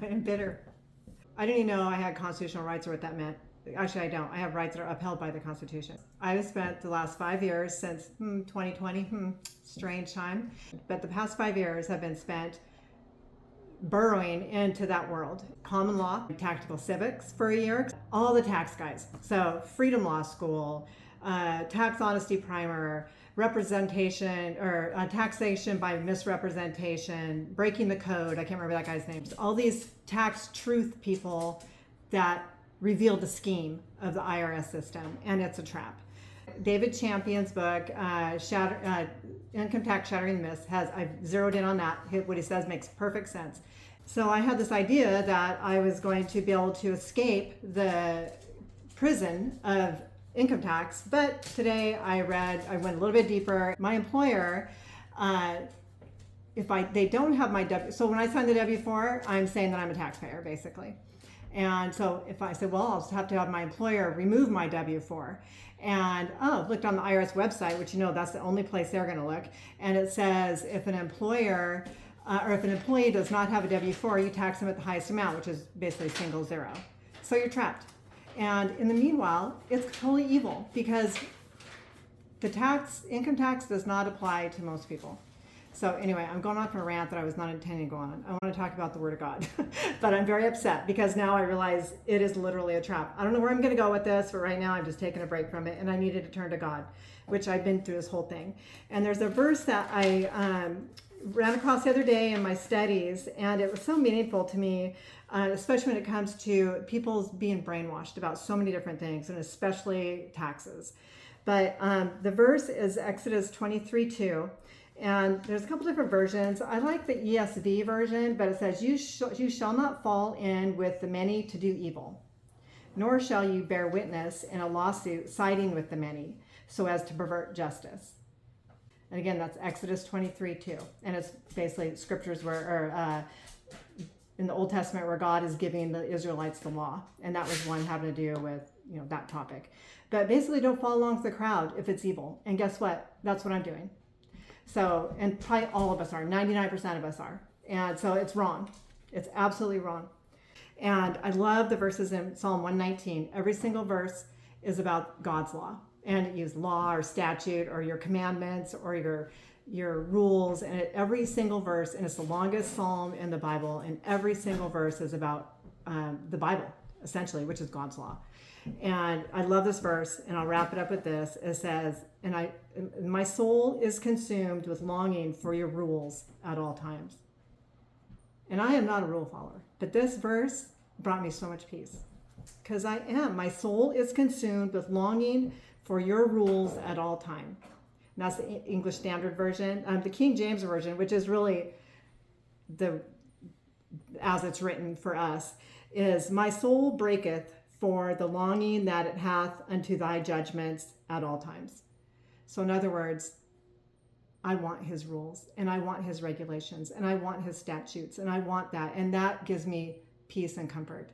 I'm bitter. I didn't even know I had constitutional rights or what that meant. Actually, I don't. I have rights that are upheld by the Constitution. I've spent the last 5 years since 2020, strange time, but the past 5 years have been spent burrowing into that world. Common law, tactical civics for a year, all the tax guys. So Freedom Law School, tax honesty primer, representation or taxation by misrepresentation, breaking the code. I can't remember that guy's name. All these tax truth people that revealed the scheme of the IRS system, and it's a trap. David Champion's book, Income Tax Shattering Myths, I've zeroed in on that. What he says makes perfect sense. So I had this idea that I was going to be able to escape the prison of income tax, but today I went a little bit deeper. My employer, they don't have my so when I sign the W-4, I'm saying that I'm a taxpayer, basically. And so if I said, well, I'll just have to have my employer remove my W-4. And looked on the IRS website, which that's the only place they're going to look. And it says if an employer or if an employee does not have a W-4, you tax them at the highest amount, which is basically single zero. So you're trapped. And in the meanwhile, it's totally evil because the income tax does not apply to most people. So anyway, I'm going off on a rant that I was not intending to go on. I want to talk about the Word of God, but I'm very upset because now I realize it is literally a trap. I don't know where I'm going to go with this, but right now I'm just taking a break from it, and I needed to turn to God, which I've been through this whole thing. And there's a verse that I ran across the other day in my studies, and it was so meaningful to me, especially when it comes to people being brainwashed about so many different things, and especially taxes. But the verse is Exodus 23:2. And there's a couple different versions. I like the ESV version, but it says, you shall not fall in with the many to do evil, nor shall you bear witness in a lawsuit siding with the many, so as to pervert justice. And again, that's Exodus 23:2. And it's basically scriptures in the Old Testament where God is giving the Israelites the law. And that was one having to do with, that topic. But basically don't follow along with the crowd if it's evil. And guess what? That's what I'm doing. So, and probably all of us are, 99% of us are. And so it's wrong. It's absolutely wrong. And I love the verses in Psalm 119. Every single verse is about God's law. And it uses law or statute or your commandments or your rules. And every single verse, and it's the longest psalm in the Bible, and every single verse is about the Bible, essentially, which is God's law. And I love this verse, and I'll wrap it up with this. It says, my soul is consumed with longing for your rules at all times. And I am not a rule follower, but this verse brought me so much peace because I am. My soul is consumed with longing for your rules at all time. And that's the English Standard Version. The King James Version, which is really as it's written for us, is my soul breaketh for the longing that it hath unto thy judgments at all times. So in other words, I want his rules, and I want his regulations, and I want his statutes, and I want that. And that gives me peace and comfort.